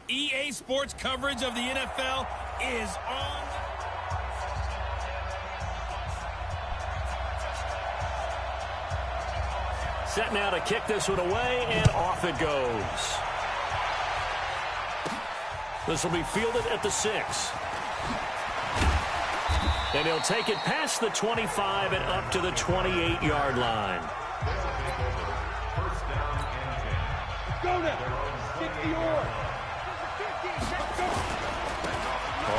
EA Sports coverage of the NFL is on. Set now to kick this one away, and off it goes. This will be fielded at the 6. And he'll take it past the 25 and up to the 28-yard line. Go now. 60-yard.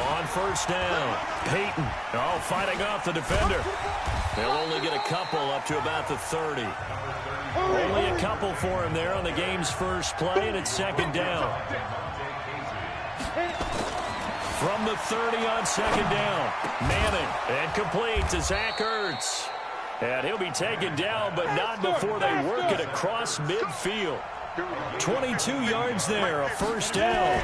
On first down, Peyton. Oh, fighting off the defender. They'll only get a couple up to about the 30. Only a couple for him there on the game's first play, and it's second down. From the 30 on second down, Manning, and complete to Zach Ertz. And he'll be taken down, but not before they work it across midfield. 22 yards there, a first down.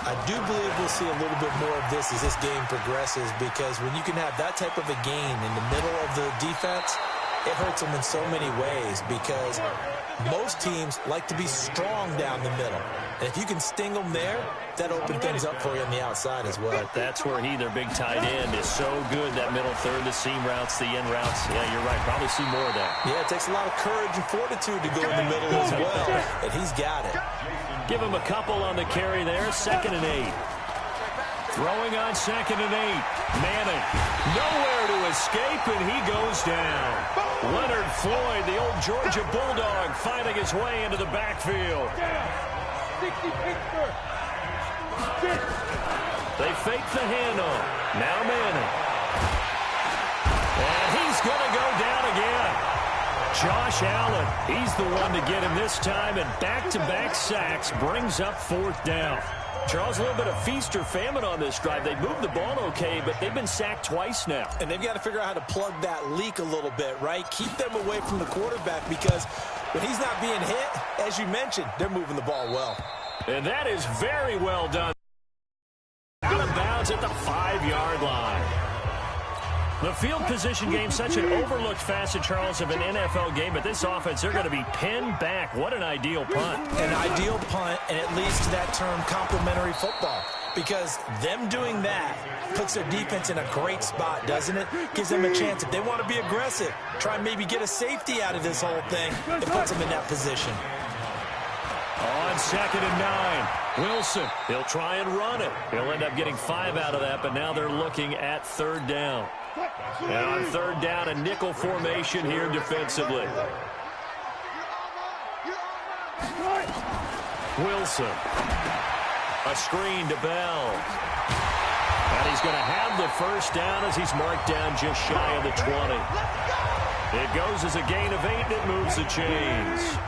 I do believe we'll see a little bit more of this as this game progresses, because when you can have that type of a gain in the middle of the defense, it hurts them in so many ways, because most teams like to be strong down the middle. And if you can sting them there, that opens things up for you on the outside as well. But that's where their big tight end, is so good, that middle third, the seam routes, the in routes. Yeah, you're right. Probably see more of that. Yeah, it takes a lot of courage and fortitude to go in the middle as well, and he's got it. Give him a couple on the carry there, 2nd and 8. Throwing on 2nd and 8. Manning, nowhere to escape, and he goes down. Leonard Floyd, the old Georgia Bulldog, finding his way into the backfield. 60 Pittsburgh. They fake the handoff. Now Manning. And he's going to go down again. Josh Allen, he's the one to get him this time, and back-to-back sacks brings up 4th down. Charles, a little bit of feast or famine on this drive. They moved the ball okay, but they've been sacked twice now. And they've got to figure out how to plug that leak a little bit, right? Keep them away from the quarterback, because when he's not being hit, as you mentioned, they're moving the ball well. And that is very well done. Out of bounds at the 5-yard line. The field position game, such an overlooked facet, Charles, of an NFL game. But this offense, they're going to be pinned back. What an ideal punt. An ideal punt, and it leads to that term complementary football. Because them doing that puts their defense in a great spot, doesn't it? Gives them a chance. If they want to be aggressive, try and maybe get a safety out of this whole thing, it puts them in that position. On 2nd and 9, Wilson, he'll try and run it. He'll end up getting 5 out of that, but now they're looking at 3rd down. And on 3rd down, a nickel formation here defensively. Wilson. A screen to Bell. And he's going to have the first down as he's marked down just shy of the 20. It goes as a gain of 8, and it moves the chains.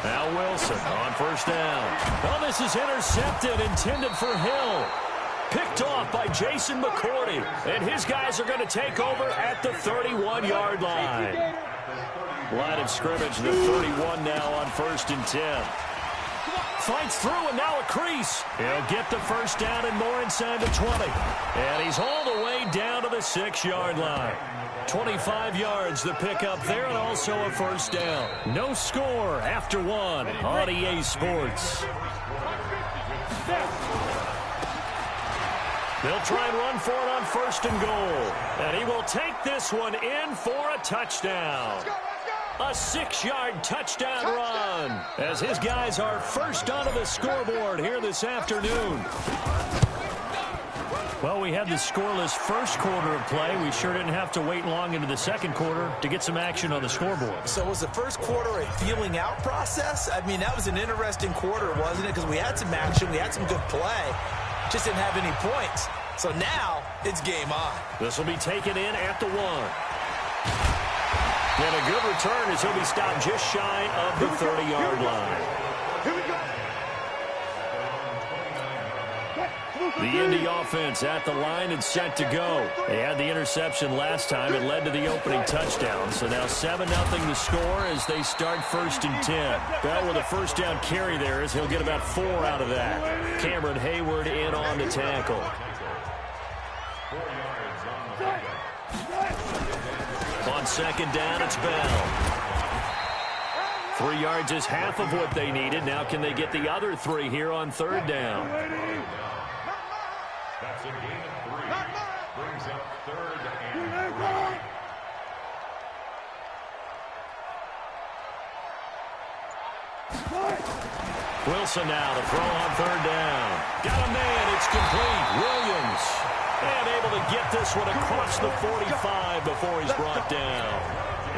Now Wilson on first down. Oh, this is intercepted, intended for Hill. Picked off by Jason McCourty. And his guys are going to take over at the 31-yard line. Line of scrimmage, the 31 now on 1st and 10. Fights through, and now a crease. He'll get the first down and more inside the 20. And he's all the way down to the 6-yard line. 25 yards the pickup there, and also a first down. No score after 1 on EA Sports. They'll try and run for it on 1st and goal. And he will take this one in for a touchdown. A 6-yard touchdown run as his guys are first onto the scoreboard here this afternoon. Well, we had the scoreless first quarter of play. We sure didn't have to wait long into the second quarter to get some action on the scoreboard. So was the first quarter a feeling out process? I mean, that was an interesting quarter, wasn't it? Because we had some action, we had some good play, just didn't have any points. So now it's game on. This will be taken in at the 1. And a good return as he'll be stopped just shy of the 30-yard line. The Indy offense at the line and set to go. They had the interception last time. It led to the opening touchdown. So now 7-0 the score as they start 1st and 10. Bell with a first down carry there as he'll get about 4 out of that. Cameron Hayward in on the tackle. On 2nd down, it's Bell. 3 yards is half of what they needed. Now can they get the other 3 here on third down? That's a gain of 3. Brings up third and 3. Wilson now to throw on third down. Got a man. It's complete. Williams. And able to get this one across the 45 before he's brought down.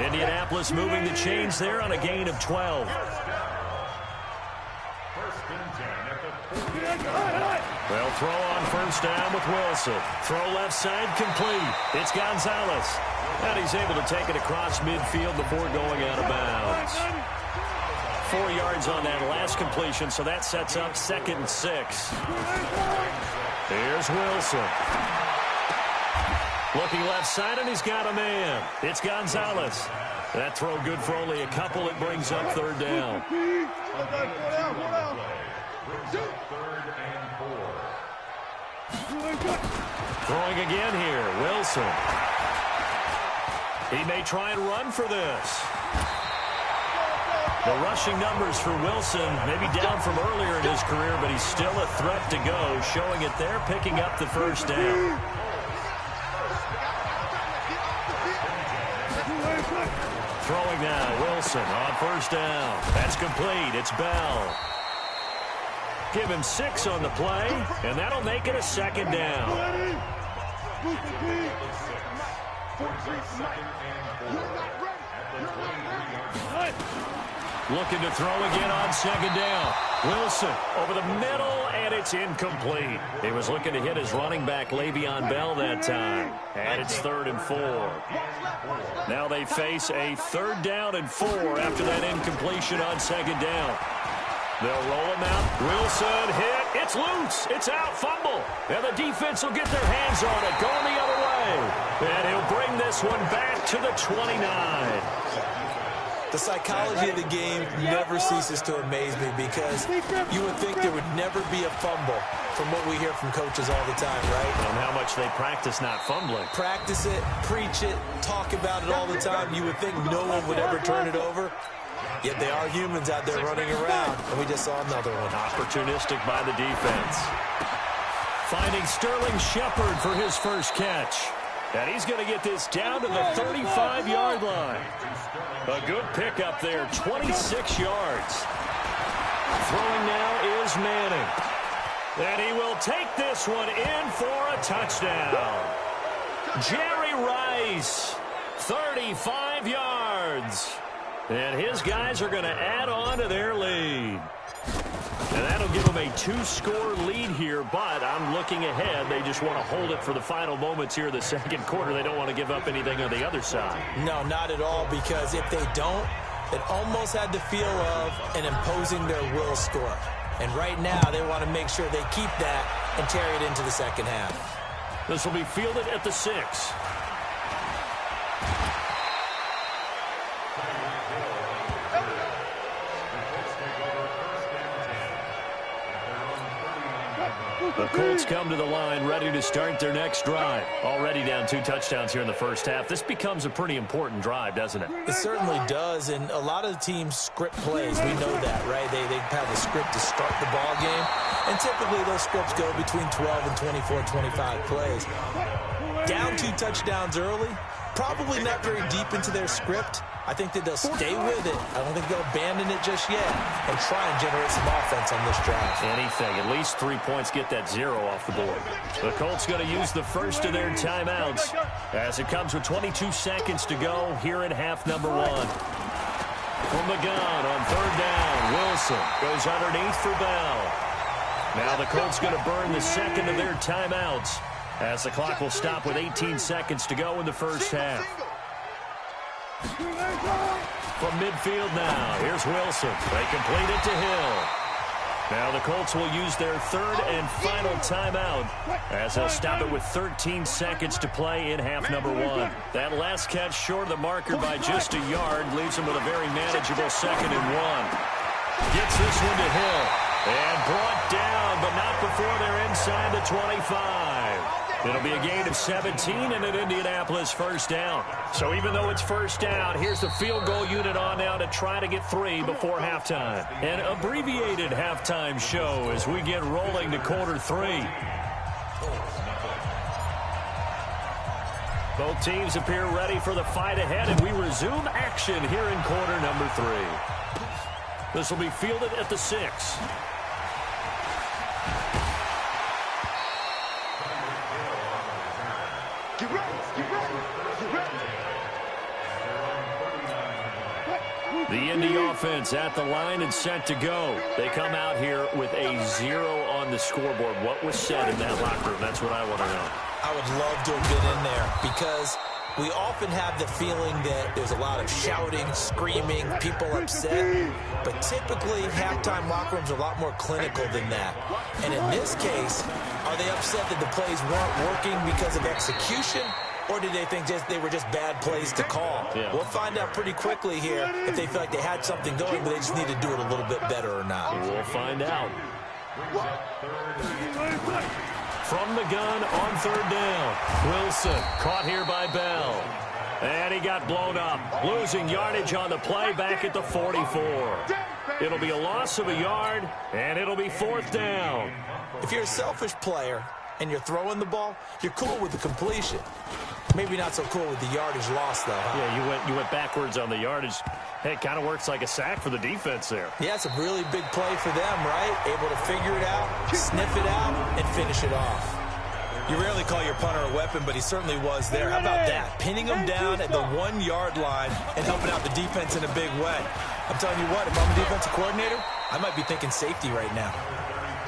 Indianapolis moving the chains there on a gain of 12. They'll throw on first down with Wilson. Throw left side complete. It's Gonzalez. And he's able to take it across midfield before going out of bounds. 4 yards on that last completion, so that sets up 2nd and 6. Here's Wilson. Looking left side, and he's got a man. It's Gonzalez. That throw good for only a couple. It brings up third down. Throwing again here, Wilson. He may try and run for this. The rushing numbers for Wilson may be down from earlier in his career, but he's still a threat to go, showing it there, picking up the first down. Throwing now, Wilson on first down. That's complete. It's Bell. Give him 6 on the play, and that'll make it a 2nd down. Looking to throw again on 2nd down. Wilson over the middle, and it's incomplete. He was looking to hit his running back, Le'Veon Bell, that time. And it's 3rd and 4. Now they face a 3rd down and 4 after that incompletion on 2nd down. They'll roll him out. Wilson hit. It's loose. It's out. Fumble. And the defense will get their hands on it. Going the other way. And he'll bring this one back to the 29. The psychology of the game never ceases to amaze me because you would think there would never be a fumble from what we hear from coaches all the time, right? And how much they practice not fumbling. Practice it, preach it, talk about it all the time. You would think no one would ever turn it over. Yet they are humans out there running around, and we just saw another one. Opportunistic by the defense. Finding Sterling Shepard for his first catch. And he's going to get this down to the 35-yard line. A good pickup there, 26 yards. Throwing now is Manning. And he will take this one in for a touchdown. Jerry Rice, 35 yards. And his guys are going to add on to their lead. And that'll give them a 2-score lead here, but I'm looking ahead. They just want to hold it for the final moments here of the 2nd quarter. They don't want to give up anything on the other side. No, not at all, because if they don't, it almost had the feel of an imposing their will score. And right now, they want to make sure they keep that and carry it into the 2nd half. This will be fielded at the 6. The Colts come to the line ready to start their next drive. Already down 2 touchdowns here in the first half. This becomes a pretty important drive, doesn't it? It certainly does, and a lot of the teams script plays. We know that, right? They have a script to start the ball game, and typically those scripts go between 12 and 24, 25 plays. Down 2 touchdowns early, probably not very deep into their script. I think that they'll stay with it. I don't think they'll abandon it just yet and try and generate some offense on this drive. Anything. At least 3 points, get that 0 off the board. The Colts going to use the first of their timeouts as it comes with 22 seconds to go here in half number 1. From the gun on 3rd down, Wilson goes underneath for Bell. Now the Colts going to burn the 2nd of their timeouts as the clock will stop with 18 seconds to go in the first half. From midfield now, here's Wilson. They complete it to Hill. Now the Colts will use their 3rd and final timeout as they'll stop it with 13 seconds to play in half number 1. That last catch short of the marker by just a yard leaves them with a very manageable 2nd and 1. Gets this one to Hill. And brought down, but not before they're inside the 25. It'll be a gain of 17 and an Indianapolis first down. So even though it's first down, here's the field goal unit on now to try to get 3 before halftime. An abbreviated halftime show as we get rolling to quarter 3. Both teams appear ready for the fight ahead, and we resume action here in quarter number 3. This will be fielded at the 6. The Indy offense at the line and set to go. They come out here with a 0 on the scoreboard. What was said in that locker room? That's what I want to know. I would love to have been in there because we often have the feeling that there's a lot of shouting, screaming, people upset. But typically, halftime locker rooms are a lot more clinical than that. And in this case, are they upset that the plays weren't working because of execution? Or did they think they were just bad plays to call? Yeah. We'll find out pretty quickly here if they feel like they had something going, but they just need to do it a little bit better or not. We'll find out. From the gun on third down. Wilson caught here by Bell. And he got blown up. Losing yardage on the play back at the 44. It'll be a loss of a yard, and it'll be fourth down. If you're a selfish player and you're throwing the ball, you're cool with the completion. Maybe not so cool with the yardage loss, though. Huh? Yeah, you went backwards on the yardage. Hey, it kind of works like a sack for the defense there. Yeah, it's a really big play for them, right? Able to figure it out, sniff it out, and finish it off. You rarely call your punter a weapon, but he certainly was there. How about that? Pinning him down at the 1-yard line and helping out the defense in a big way. I'm telling you what, if I'm a defensive coordinator, I might be thinking safety right now.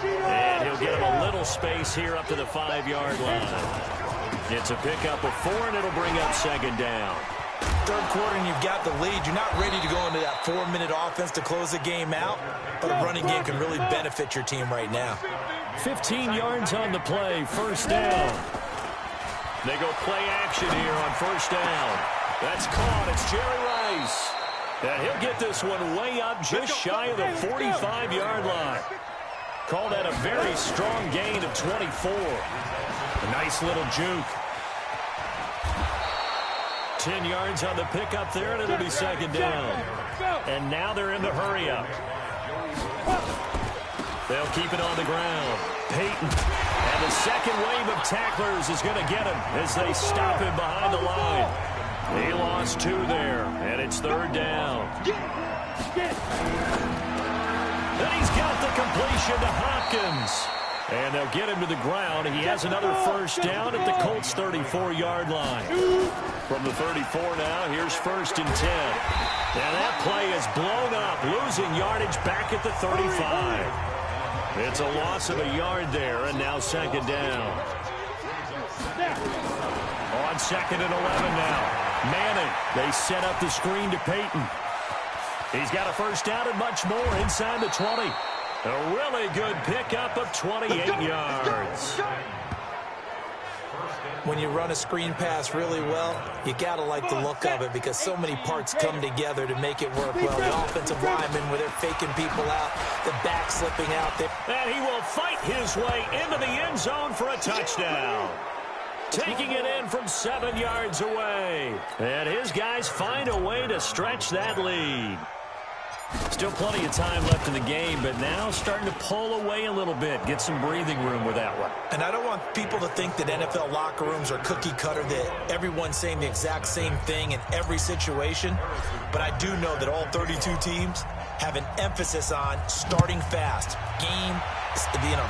And he'll get him a little space here up to the 5-yard line. It's a pickup of 4, and it'll bring up second down. Third quarter, and you've got the lead. You're not ready to go into that 4-minute offense to close the game out, but a running game can really benefit your team right now. 15 yards on the play, first down. They go play action here on first down. That's caught. It's Jerry Rice. And he'll get this one way up just shy of the 45-yard line. Call that a very strong gain of 24. A nice little juke. 10 yards on the pickup there, and it'll be second down. And now they're in the hurry-up. They'll keep it on the ground. Peyton. And the second wave of tacklers is going to get him as they stop him behind the line. He lost 2 there, and it's third down. Then he's got the completion to Hopkins. And they'll get him to the ground. He has another first down at the Colts' 34-yard line. From the 34 now, here's first and 10. And that play is blown up, losing yardage back at the 35. It's a loss of a yard there, and now second down. On second and 11 now. Manning, they set up the screen to Peyton. He's got a first down and much more inside the 20. A really good pickup of 28 yards. When you run a screen pass really well, you got to like the look of it because so many parts come together to make it work well. The offensive linemen, where they're faking people out, the back slipping out there. And he will fight his way into the end zone for a touchdown. Taking it in from 7 yards away. And his guys find a way to stretch that lead. Still plenty of time left in the game, but now starting to pull away a little bit, get some breathing room with that one. And I don't want people to think that NFL locker rooms are cookie cutter, that everyone's saying the exact same thing in every situation. But I do know that all 32 teams have an emphasis on starting fast. Game,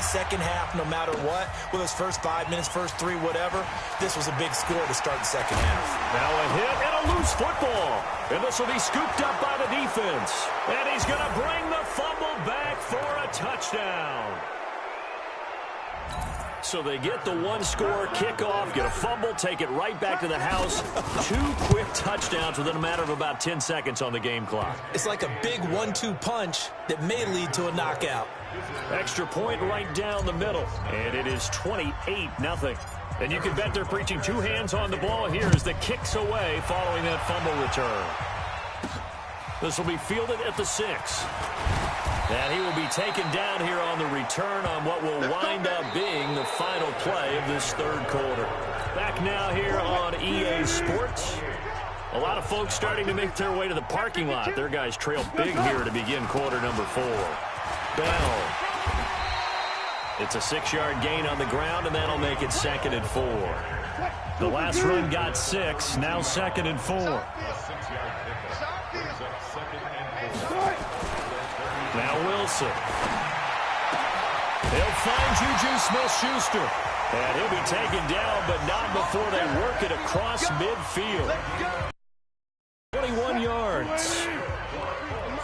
second half, no matter what. Whether it's first 5 minutes, first 3, whatever. This was a big score to start the second half. Now a hit and a loose football. And this will be scooped up by the defense. And he's going to bring the fumble back for a touchdown. So they get the one-score kickoff, get a fumble, take it right back to the house. 2 quick touchdowns within a matter of about 10 seconds on the game clock. It's like a big 1-2 punch that may lead to a knockout. Extra point right down the middle. And it is 28-0. And you can bet they're preaching 2 hands on the ball here as the kick's away following that fumble return. This will be fielded at the 6. And he will be taken down here on the return on what will wind up being the final play of this third quarter. Back now here on EA Sports. A lot of folks starting to make their way to the parking lot. Their guys trail big here to begin quarter number 4. Bell. It's a 6-yard gain on the ground, and that'll make it 2nd and 4. The last run got 6, now 2nd and 4. Now Wilson. They'll find Juju Smith-Schuster. And he'll be taken down, but not before they work it across midfield. 21 yards.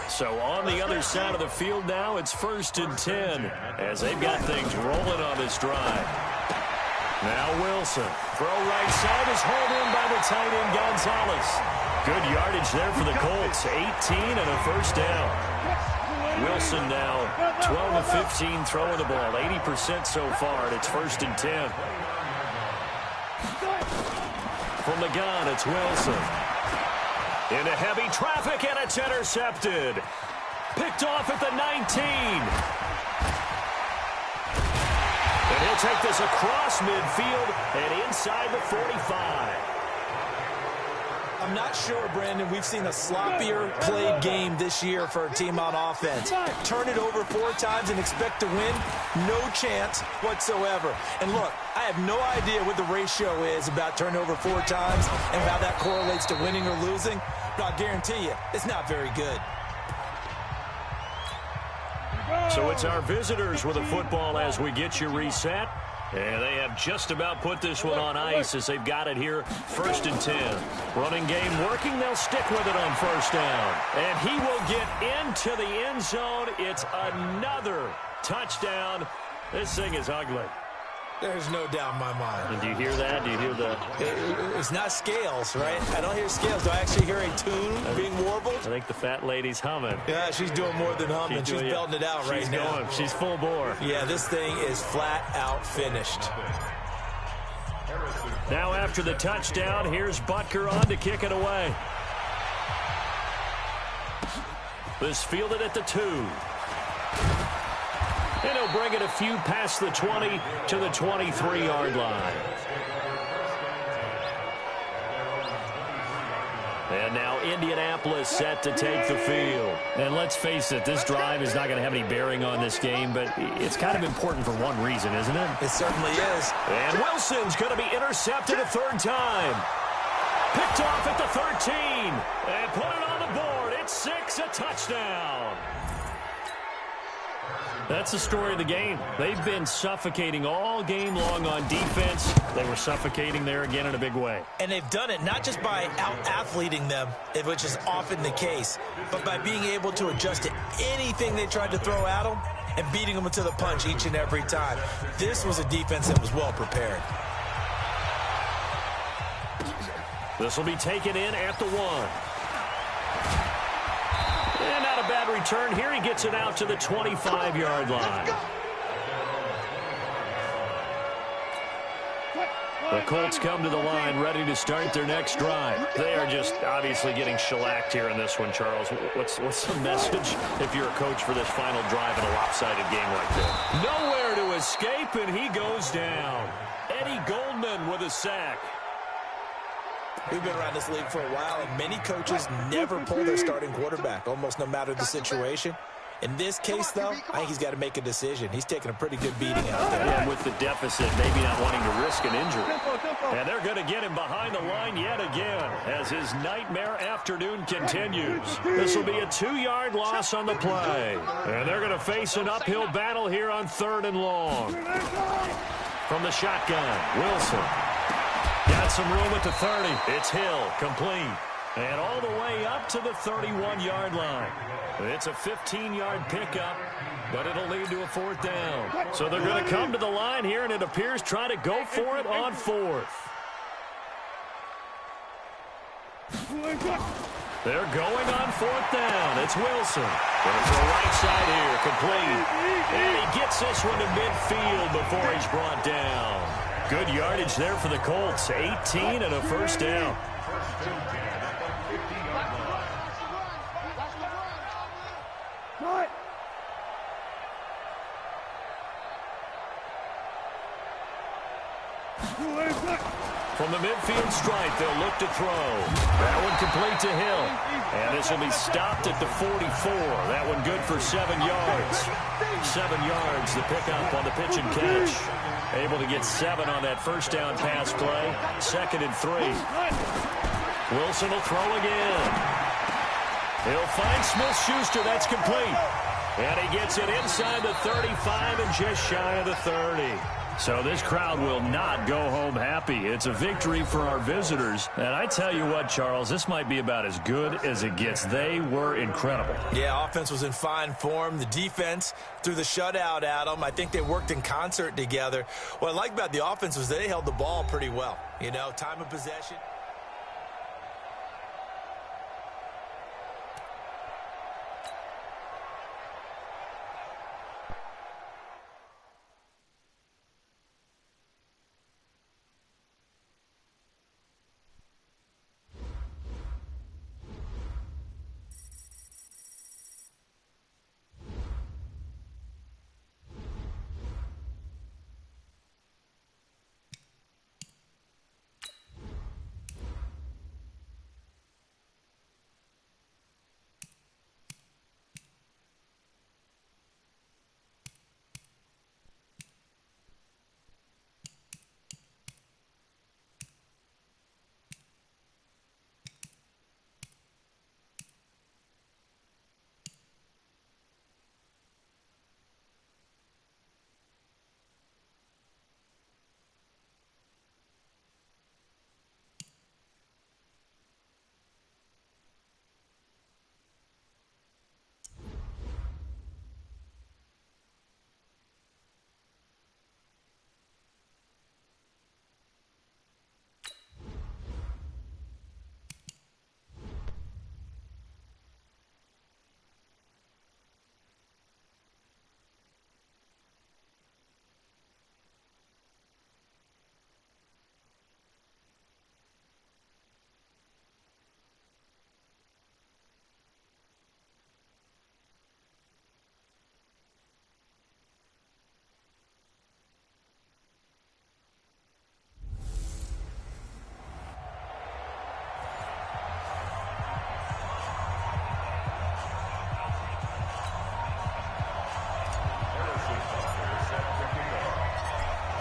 So on the other side of the field now, it's 1st and 10 as they've got things rolling on this drive. Now Wilson. Throw right side is hauled in by the tight end Gonzalez. Good yardage there for the Colts. 18 and a 1st down. Wilson now 12 of 15 throwing the ball. 80% so far, and it's 1st and 10. From the gun, it's Wilson. Into heavy traffic, and it's intercepted. Picked off at the 19. And he'll take this across midfield and inside the 45. I'm not sure, Brandon, we've seen a sloppier played game this year for a team on offense. Turn it over 4 times and expect to win? No chance whatsoever. And look, I have no idea what the ratio is about turnover 4 times and how that correlates to winning or losing, but I'll guarantee you, it's not very good. So it's our visitors with a football as we get you reset. And they have just about put this one on ice as they've got it here, 1st and 10. Running game working. They'll stick with it on 1st down. And he will get into the end zone. It's another touchdown. This thing is ugly. There's no doubt in my mind. And do you hear that? Do you hear the... It's not scales, right? I don't hear scales. Do I actually hear a tune being warbled? I think the fat lady's humming. Yeah, she's doing more than humming. She's belting it out right now. Going. She's full bore. Yeah, this thing is flat out finished. Now after the touchdown, here's Butker on to kick it away. This fielded at the 2. And he'll bring it a few past the 20 to the 23-yard line. And now Indianapolis set to take the field. And let's face it, this drive is not going to have any bearing on this game, but it's kind of important for one reason, isn't it? It certainly is. And Wilson's going to be intercepted a 3rd time. Picked off at the 13. And put it on the board. It's 6, a touchdown. That's the story of the game. They've been suffocating all game long on defense. They were suffocating there again in a big way. And they've done it not just by out-athleting them, which is often the case, but by being able to adjust to anything they tried to throw at them and beating them to the punch each and every time. This was a defense that was well prepared. This will be taken in at the 1. And not a bad return here. He gets it out to the 25-yard line. The Colts come to the line ready to start their next drive. They are just obviously getting shellacked here in this one, Charles. What's the message if you're a coach for this final drive in a lopsided game like this? Nowhere to escape, and he goes down. Eddie Goldman with a sack. We've been around this league for a while, and many coaches never pull their starting quarterback, almost no matter the situation. In this case, though, I think he's got to make a decision. He's taking a pretty good beating out there. And with the deficit, maybe not wanting to risk an injury. And they're going to get him behind the line yet again as his nightmare afternoon continues. This will be a 2-yard loss on the play. And they're going to face an uphill battle here on 3rd and long. From the shotgun, Wilson. Got some room at the 30. It's Hill, complete. And all the way up to the 31-yard line. It's a 15-yard pickup, but it'll lead to a 4th down. So they're going to come to the line here, and it appears try to go for it on 4th. They're going on 4th down. It's Wilson. Going for the right side here, complete. And he gets this one to midfield before he's brought down. Good yardage there for the Colts. 18 and a 1st down. from the midfield stripe, they'll look to throw. That one complete to Hill. And this will be stopped at the 44. That one good for 7 yards. 7 yards, the pickup on the pitch and catch. Able to get 7 on that first down pass play. 2nd and 3. Wilson will throw again. He'll find Smith-Schuster. That's complete. And he gets it inside the 35 and just shy of the 30. So this crowd will not go home happy. It's a victory for our visitors. And I tell you what, Charles, this might be about as good as it gets. They were incredible. Yeah, offense was in fine form. The defense threw the shutout at them. I think they worked in concert together. What I like about the offense was they held the ball pretty well. You know, time of possession.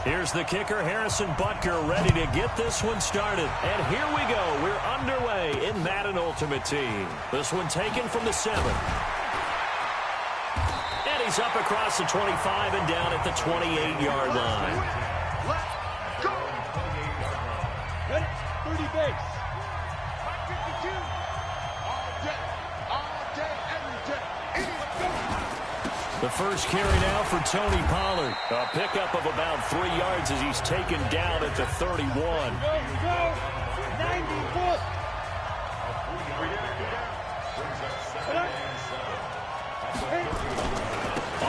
Here's the kicker, Harrison Butker, ready to get this one started. And here we go. We're underway in Madden Ultimate Team. This one taken from the 7. And he's up across the 25 and down at the 28-yard line. Let's go. Ready? 30 base. 52. All day, every day. Let's go. The first carry now for Tony Pollard. A pickup of about 3 yards as he's taken down at the 31. Go, go. 90-foot.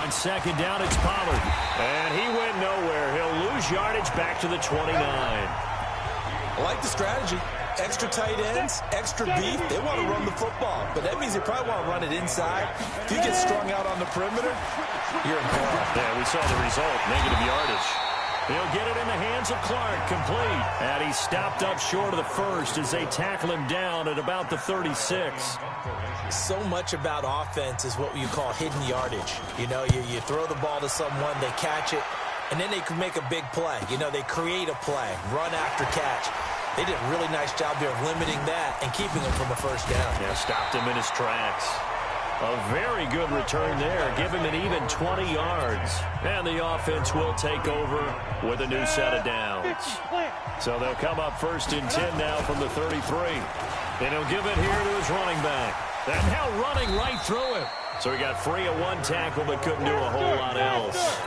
On second down, it's Pollard. And he went nowhere. He'll lose yardage back to the 29. I like the strategy. Extra tight ends, extra beef. They want to run the football, but that means they probably want to run it inside. If you get strung out on the perimeter, you're in peril. Yeah, we saw the result, negative yardage. He'll get it in the hands of Clark, complete. And he stopped up short of the first as they tackle him down at about the 36. So much about offense is what you call hidden yardage. You know, you throw the ball to someone, they catch it, and then they can make a big play. You know, they create a play, run after catch. They did a really nice job there of limiting that and keeping him from a first down. Yeah, stopped him in his tracks. A very good return there. Give him an even 20 yards. And the offense will take over with a new set of downs. So they'll come up 1st and 10 now from the 33. And he'll give it here to his running back. And now running right through him. So he got free of one tackle but couldn't do a whole lot else.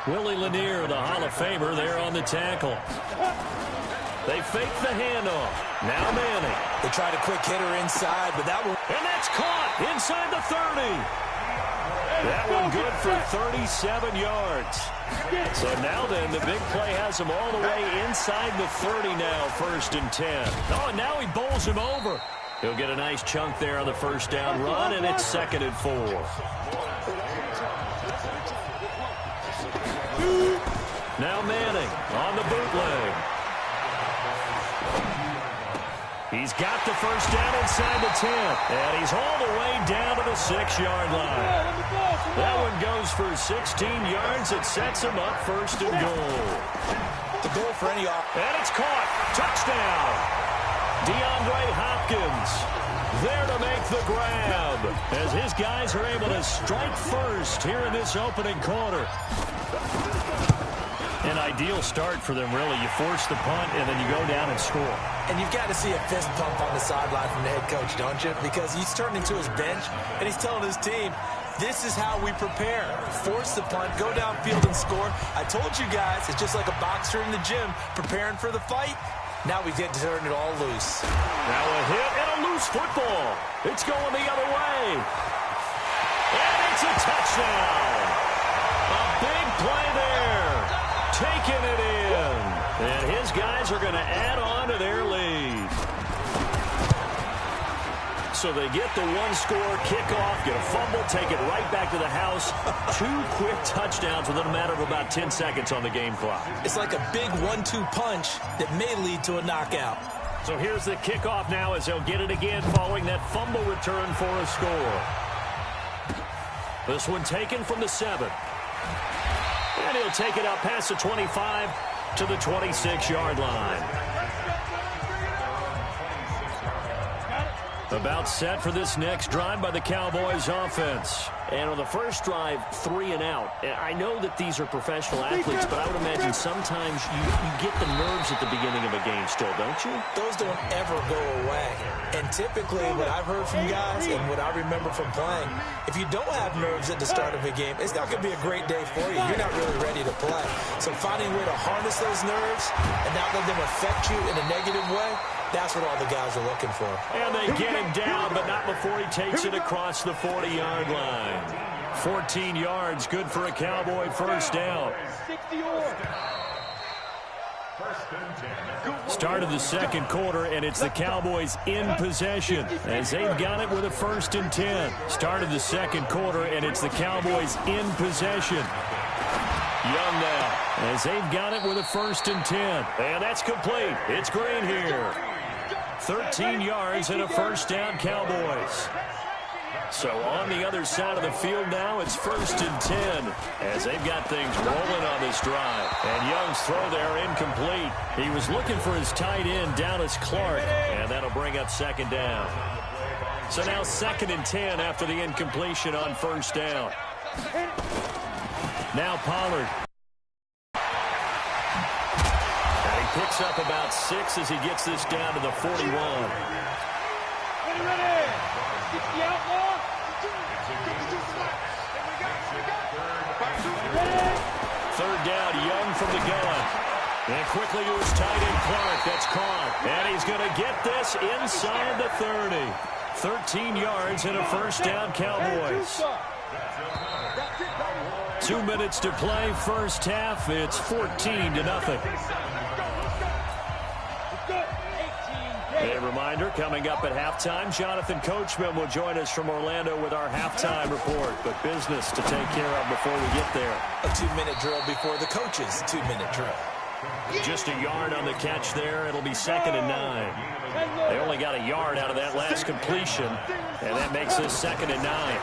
Willie Lanier, the Hall of Famer, there on the tackle. They fake the handoff. Now Manning. They try to quick hit her inside, but that one... And that's caught inside the 30. That one good for 37 yards. So now then, the big play has him all the way inside the 30 now, 1st and 10. Oh, and now he bowls him over. He'll get a nice chunk there on the first down run, and it's 2nd and 4. Now Manning on the bootleg. He's got the first down inside the 10. And he's all the way down to the 6-yard line. That one goes for 16 yards. It sets him up first and goal. The goal for any offense. And it's caught. Touchdown. DeAndre Hopkins there to make the grab as his guys are able to strike first here in this opening quarter. An ideal start for them, really. You force the punt, and then you go down and score. And you've got to see a fist pump on the sideline from the head coach, don't you? Because he's turning to his bench, and he's telling his team, this is how we prepare. Force the punt, go downfield and score. I told you guys, it's just like a boxer in the gym preparing for the fight. Now we get to turn it all loose. Now a hit and a loose football. It's going the other way. And it's a touchdown. A big play there. Taking it in. And his guys are going to add on to their lead. So they get the one-score kickoff, get a fumble, take it right back to the house. 2 quick touchdowns within a matter of about 10 seconds on the game clock. It's like a big 1-2 punch that may lead to a knockout. So here's the kickoff now as they'll get it again following that fumble return for a score. This one taken from the 7. And he'll take it out past the 25 to the 26-yard line. About set for this next drive by the Cowboys offense. And on the first drive, 3 and out. I know that these are professional athletes, but I would imagine sometimes you get the nerves at the beginning of a game still, don't you? Those don't ever go away. And typically, what I've heard from guys and what I remember from playing, if you don't have nerves at the start of a game, it's not going to be a great day for you. You're not really ready to play. So finding a way to harness those nerves and not let them affect you in a negative way, that's what all the guys are looking for. And they get him down, but not before he takes it across the 40-yard line. 14 yards, good for a Cowboy first down. Start of the second quarter, and it's the Cowboys in possession as they've got it with a 1st and 10. Start of the second quarter, and it's the Cowboys in possession. Young now as they've got it with a 1st and 10. And that's complete. It's Green here. 13 yards and a first down, Cowboys. So on the other side of the field now, it's 1st and 10 as they've got things rolling on this drive. And Young's throw there incomplete. He was looking for his tight end, Dallas Clark, and that'll bring up 2nd down. So now 2nd and 10 after the incompletion on 1st down. Now Pollard. And he picks up about 6 as he gets this down to the 41. Ready. Third down, Young from the gun. And quickly to his tight end, Clark. That's caught. And he's going to get this inside the 30. 13 yards and a first down, Cowboys. 2 minutes to play, first half. It's 14-0. A reminder, coming up at halftime, Jonathan Coachman will join us from Orlando with our halftime report. But business to take care of before we get there. A 2-minute drill before the coach's 2-minute drill. Just a yard on the catch there. It'll be 2nd and 9. They only got a yard out of that last completion, and that makes this 2nd and 9.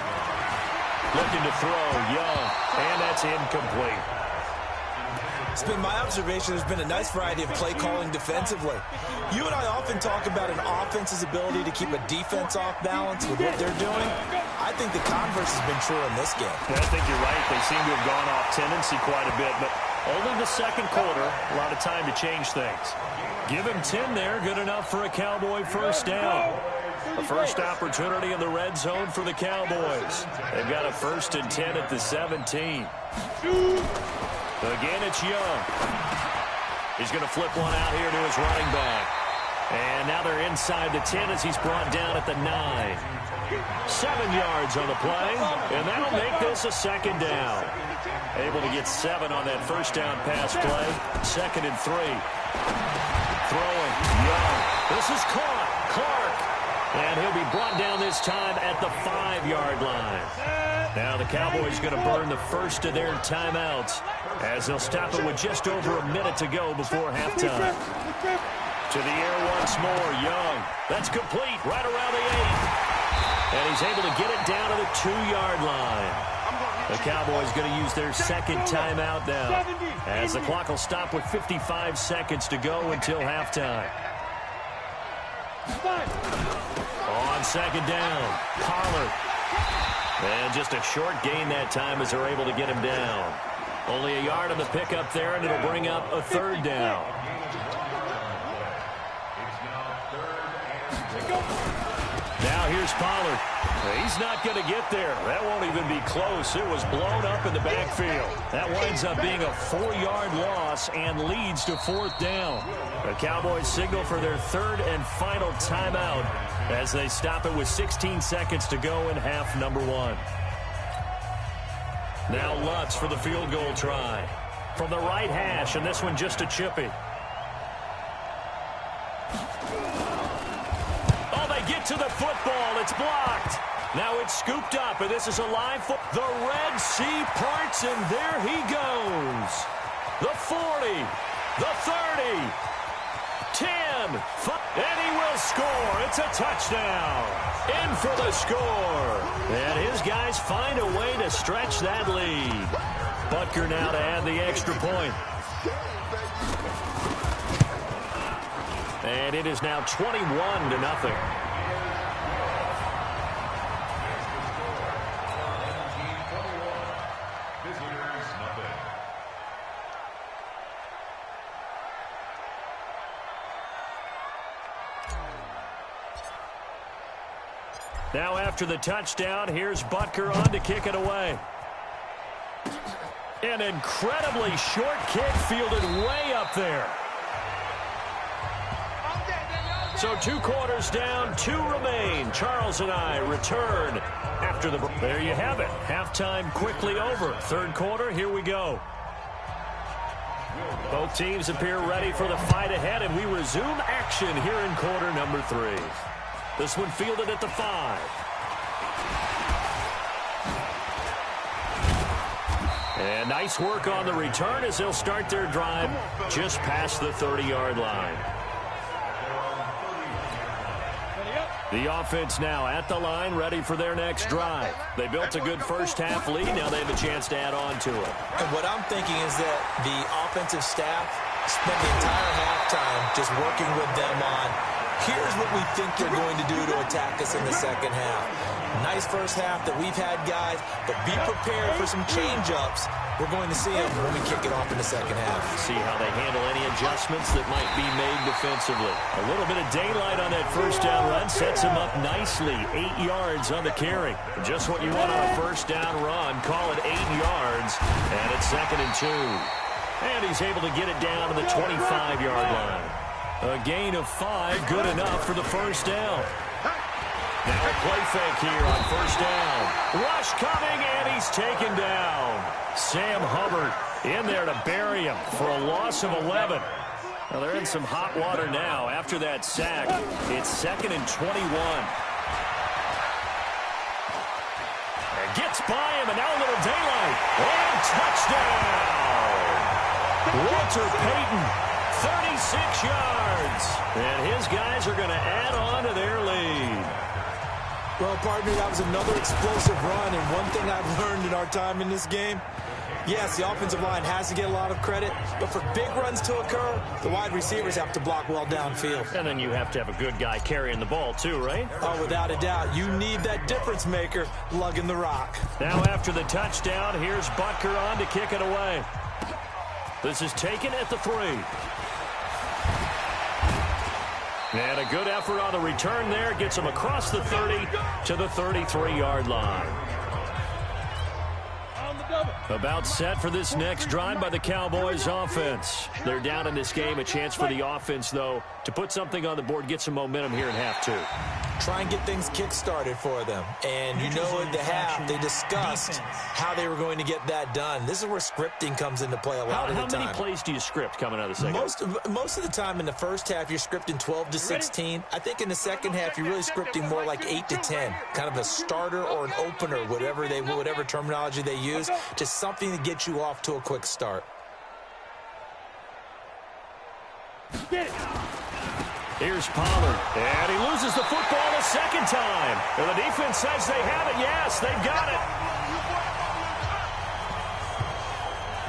Looking to throw, Young, and that's incomplete. It's been my observation there's been a nice variety of play calling defensively. You and I often talk about an offense's ability to keep a defense off balance with what they're doing. I think the converse has been true in this game. Yeah, I think you're right. They seem to have gone off tendency quite a bit, but only the second quarter, a lot of time to change things. Give him 10 there, good enough for a Cowboy first down. A first opportunity in the red zone for the Cowboys. They've got a 1st and 10 at the 17. Again, it's Young. He's going to flip one out here to his running back. And now they're inside the 10 as he's brought down at the 9. 7 yards on the play, and that'll make this a 2nd down. Able to get 7 on that first down pass play. 2nd and 3. Throwing, Young. This is caught. Clark. And he'll be brought down this time at the 5-yard line. Now the Cowboys going to burn the first of their timeouts as they'll stop it with just over a minute to go before halftime. To the air once more, Young. That's complete, right around the 8. And he's able to get it down to the 2-yard line. The Cowboys going to use their second timeout now, as the clock will stop with 55 seconds to go until halftime. On second down, Pollard. And just a short gain that time as they're able to get him down. Only a yard on the pickup there, and it'll bring up a 3rd down. Now here's Pollard. He's not going to get there. That won't even be close. It was blown up in the backfield. That winds up being a 4-yard loss and leads to 4th down. The Cowboys signal for their 3rd and final timeout as they stop it with 16 seconds to go in half number 1. Now Lutz for the field goal try. From the right hash, and this one just a chippy. Oh, they get to the football. It's blocked. Now it's scooped up, and this is a live foot. The Red Sea parts, and there he goes. The 40, the 30, 10, and he will score. It's a touchdown. In for the score. And his guys find a way to stretch that lead. Butker now to add the extra point. And it is now 21-0. Now after the touchdown, here's Butker on to kick it away. An incredibly short kick fielded way up there. So 2 quarters down, 2 remain. Charles and I return after the break. There you have it. Halftime quickly over. 3rd quarter, here we go. Both teams appear ready for the fight ahead, and we resume action here in quarter number 3. This one fielded at the 5. And nice work on the return as they'll start their drive just past the 30-yard line. The offense now at the line, ready for their next drive. They built a good first-half lead. Now they have a chance to add on to it. And what I'm thinking is that the offensive staff spent the entire halftime just working with them on, here's what we think they're going to do to attack us in the second half. Nice first half that we've had, guys, but be prepared for some change-ups. We're going to see them when we kick it off in the second half. See how they handle any adjustments that might be made defensively. A little bit of daylight on that first down run sets him up nicely. 8 yards on the carry. Just what you want on a first down run. Call it 8 yards, and it's 2nd and 2. And he's able to get it down to the 25-yard line. A gain of 5, good enough for the first down. Now a play fake here on first down. Rush coming, and he's taken down. Sam Hubbard in there to bury him for a loss of 11. Well, they're in some hot water now. After that sack, it's 2nd and 21. And gets by him, and now a little daylight. And touchdown! Walter Payton, 36 yards. And his guys are going to add on to their lead. Well, partner, that was another explosive run, and one thing I've learned in our time in this game, yes, the offensive line has to get a lot of credit, but for big runs to occur, the wide receivers have to block well downfield. And then you have to have a good guy carrying the ball too, right? Oh, without a doubt. You need that difference maker lugging the rock. Now after the touchdown, here's Butker on to kick it away. This is taken at the 3. And a good effort on the return there. Gets him across the 30 to the 33-yard line. About set for this next drive by the Cowboys offense. They're down in this game. A chance for the offense, though, to put something on the board, get some momentum here in half 2. Try and get things kick-started for them. And you know at the half, they discussed how they were going to get that done. This is where scripting comes into play a lot of the time. How many plays do you script coming out of the second? Most of the time in the first half, you're scripting 12 to 16. I think in the second half, you're really scripting more like 8 to 10. Kind of a starter or an opener, whatever terminology they use, just something to get you off to a quick start. Get it. Here's Pollard, and he loses the football a second time. And the defense says they have it. Yes, they've got it.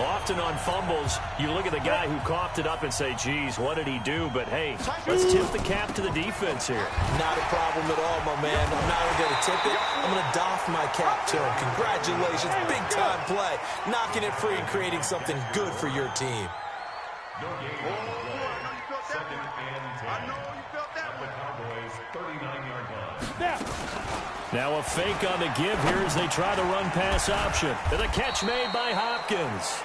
Often on fumbles, you look at the guy who coughed it up and say, geez, what did he do? But, hey, let's tip the cap to the defense here. Not a problem at all, my man. I'm not only going to tip it, I'm going to doff my cap to him. Congratulations, big-time play. Knocking it free and creating something good for your team. No gain on the play. Second and 10. I know you felt that. The Cowboys, 39-yard line. Now a fake on the give here as they try to run pass option. And the catch made by Hopkins.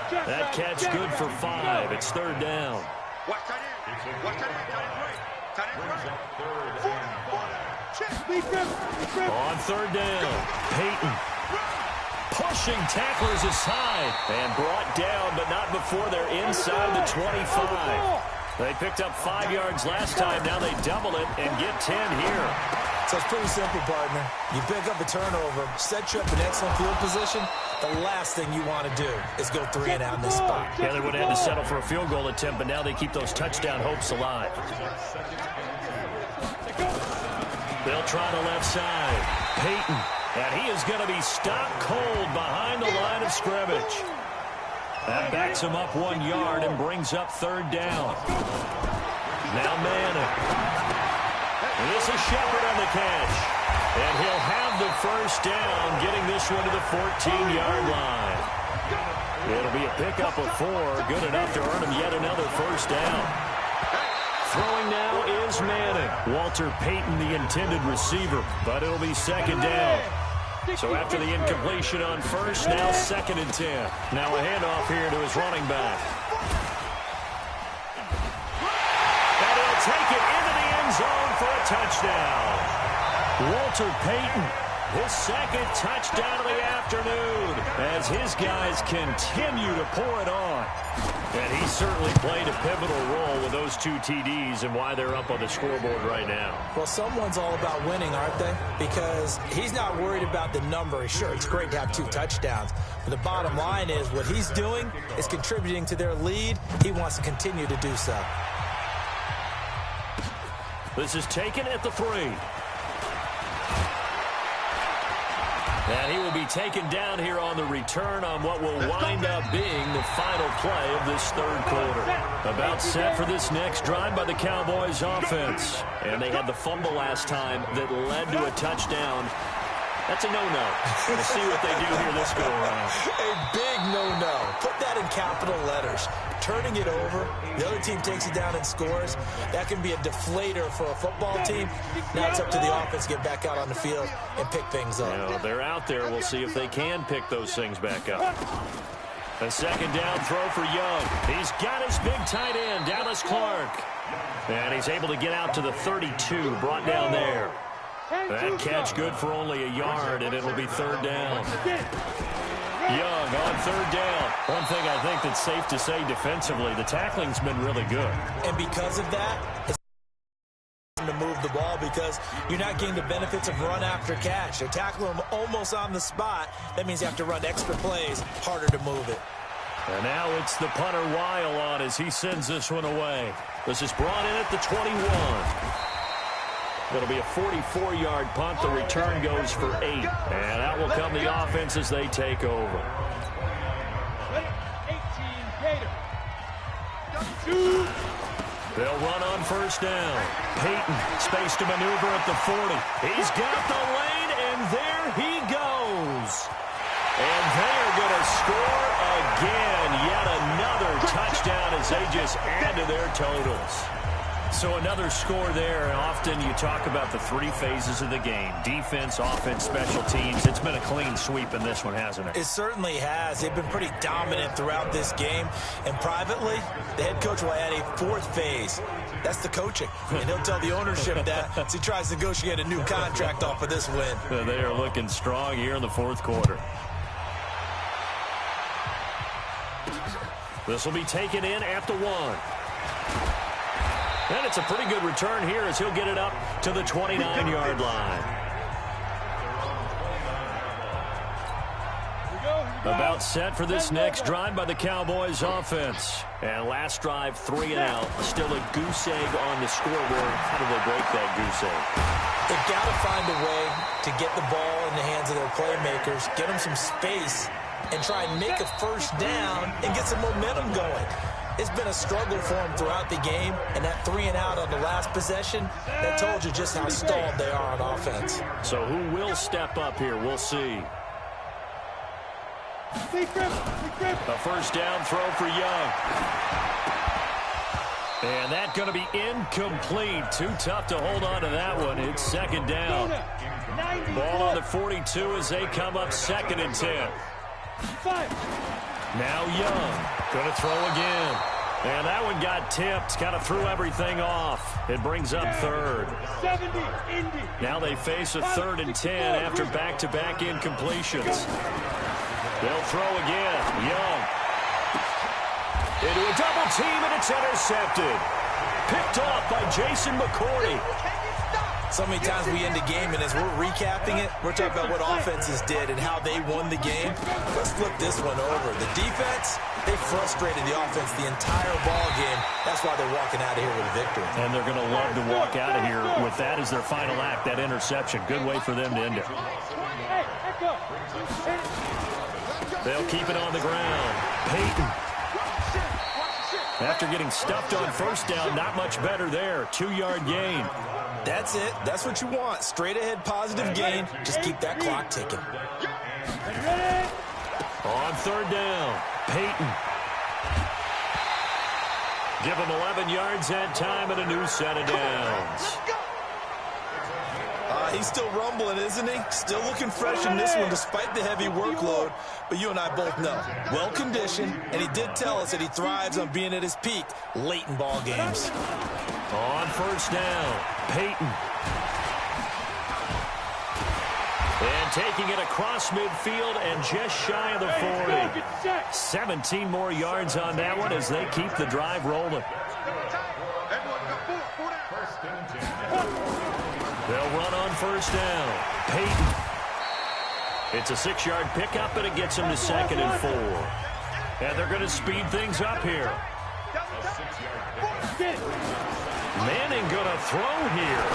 That catch good for 5. It's third down. Watch tight end. Watch tight end. Tight end right. On third down, Peyton pushing tacklers aside and brought down, but not before they're inside the 25. They picked up 5 yards last time. Now they double it and get 10 here. So it's pretty simple, partner. You pick up a turnover, set you up in excellent field position. The last thing you want to do is go 3 and out in this spot. Yeah, they would have had to settle for a field goal attempt, but now they keep those touchdown hopes alive. They'll try the left side. Peyton, and he is going to be stopped cold behind the line of scrimmage. That backs him up 1 yard and brings up third down. Now Madden. This is Shepard on the catch. And he'll have the first down, getting this one to the 14-yard line. It'll be a pickup of 4, good enough to earn him yet another first down. Throwing now is Madden. Walter Payton, the intended receiver, but it'll be second down. So after the incompletion on first, now second and 10. Now a handoff here to his running back. And he'll take it into the end zone for a touchdown. Walter Payton, his second touchdown of the afternoon as his guys continue to pour it on. And he certainly played a pivotal role with those 2 TDs and why they're up on the scoreboard right now. Well, someone's all about winning, aren't they? Because he's not worried about the number. Sure, it's great to have 2 touchdowns. But the bottom line is what he's doing is contributing to their lead. He wants to continue to do so. This is taken at the 3. And he will be taken down here on the return on what will wind up being the final play of this third quarter. About set for this next drive by the Cowboys offense. And they had the fumble last time that led to a touchdown. That's a no-no. We'll see what they do here this go-around. A big no-no. Put that in capital letters. Turning it over, the other team takes it down and scores. That can be a deflator for a football team. Now it's up to the offense to get back out on the field and pick things up. You know, they're out there. We'll see if they can pick those things back up. A second down throw for Young. He's got his big tight end, Dallas Clark. And he's able to get out to the 32, brought down there. That catch good for only a yard, and it'll be third down. Young on third down. One thing I think that's safe to say defensively, the tackling's been really good. And because of that, it's to move the ball because you're not getting the benefits of run after catch. They're tackling them almost on the spot. That means you have to run extra plays, harder to move it. And now it's the punter Weil on as he sends this one away. This is brought in at the 21. It'll be a 44-yard punt. The return goes for 8. And out will come the offense as they take over. 18 Gator. They'll run on first down. Peyton, space to maneuver at the 40. He's got the lane, and there he goes. And they are going to score again. Yet another touchdown as they just add to their totals. So another score there, and often you talk about the 3 phases of the game. Defense, offense, special teams. It's been a clean sweep in this one, hasn't it? It certainly has. They've been pretty dominant throughout this game. And privately, the head coach will add a 4th phase. That's the coaching. And he'll tell the ownership that as he tries to negotiate a new contract off of this win. They are looking strong here in the 4th quarter. This will be taken in at the 1. And it's a pretty good return here as he'll get it up to the 29-yard line. About set for this next drive by the Cowboys offense. And last drive, 3 and out. Still a goose egg on the scoreboard. How do they break that goose egg? They've got to find a way to get the ball in the hands of their playmakers, get them some space, and try and make a first down and get some momentum going. It's been a struggle for them throughout the game, and that 3 and out on the last possession, that told you just how stalled they are on offense. So who will step up here? We'll see. A first down throw for Young. And that's going to be incomplete. Too tough to hold on to that one. It's second down. Ball on the 42 as they come up 2nd and 10. Now Young. Going to throw again. And that one got tipped. Kind of threw everything off. It brings up 3rd. Now they face a 3rd and 10 after back-to-back incompletions. They'll throw again. Young. Into a double team, and it's intercepted. Picked off by Jason McCourty. So many times we end a game, and as we're recapping it, we're talking about what offenses did and how they won the game. Let's flip this one over. The defense, they frustrated the offense the entire ball game. That's why they're walking out of here with a victory. And they're going to love to walk out of here with that as their final act, that interception. Good way for them to end it. They'll keep it on the ground. Peyton. After getting stuffed on first down, not much better there. 2-yard gain. That's it. That's what you want. Straight ahead, positive gain. Just keep that clock ticking. On 3rd down, Peyton. Give him 11 yards that time and a new set of downs. He's still rumbling, isn't he? Still looking fresh in this one despite the heavy workload. But you and I both know, well-conditioned, and he did tell us that he thrives on being at his peak late in ball games. On first down, Peyton. And taking it across midfield and just shy of the 40. 17 more yards on that one as they keep the drive rolling. They'll run on first down. Peyton. It's a 6-yard pickup, and it gets him to 2nd and 4. And they're going to speed things up here. Manning going to throw here.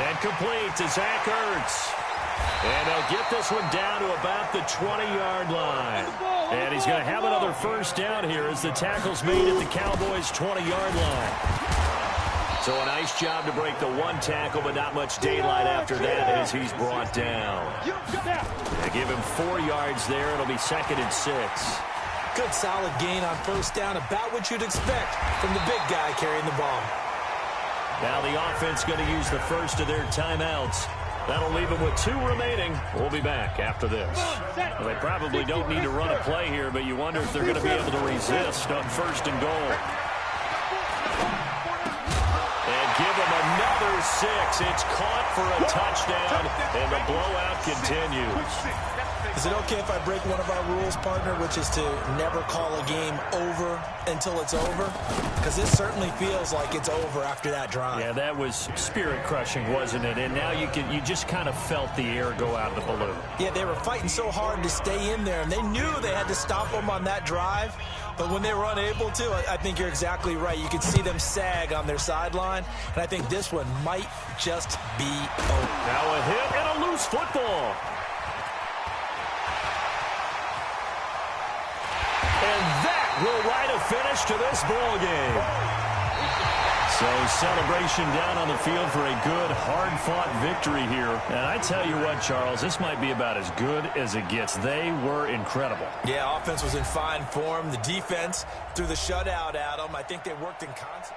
And complete to Zach Ertz. And they'll get this one down to about the 20-yard line. And he's going to have another first down here as the tackle's made at the Cowboys' 20-yard line. So a nice job to break the one tackle, but not much daylight after that as he's brought down. They give him 4 yards there. It'll be 2nd and 6. Good solid gain on first down, about what you'd expect from the big guy carrying the ball. Now the offense going to use the first of their timeouts. That'll leave them with 2 remaining. We'll be back after this. Well, they probably don't need to run a play here, but you wonder if they're going to be able to resist on 1st and goal. Give him another 6. It's caught for a touchdown, and the blowout continues. Is it okay if I break one of our rules, partner, which is to never call a game over until it's over? Because this certainly feels like it's over after that drive. Yeah, that was spirit-crushing, wasn't it? And now you just kind of felt the air go out of the balloon. Yeah, they were fighting so hard to stay in there, and they knew they had to stop them on that drive. But when they were unable to, I think you're exactly right. You could see them sag on their sideline, and I think this one might just be over. Now a hit and a loose football. And that will write a finish to this ball game. So celebration down on the field for a good, hard-fought victory here. And I tell you what, Charles, this might be about as good as it gets. They were incredible. Yeah, offense was in fine form. The defense threw the shutout at them. I think they worked in concert.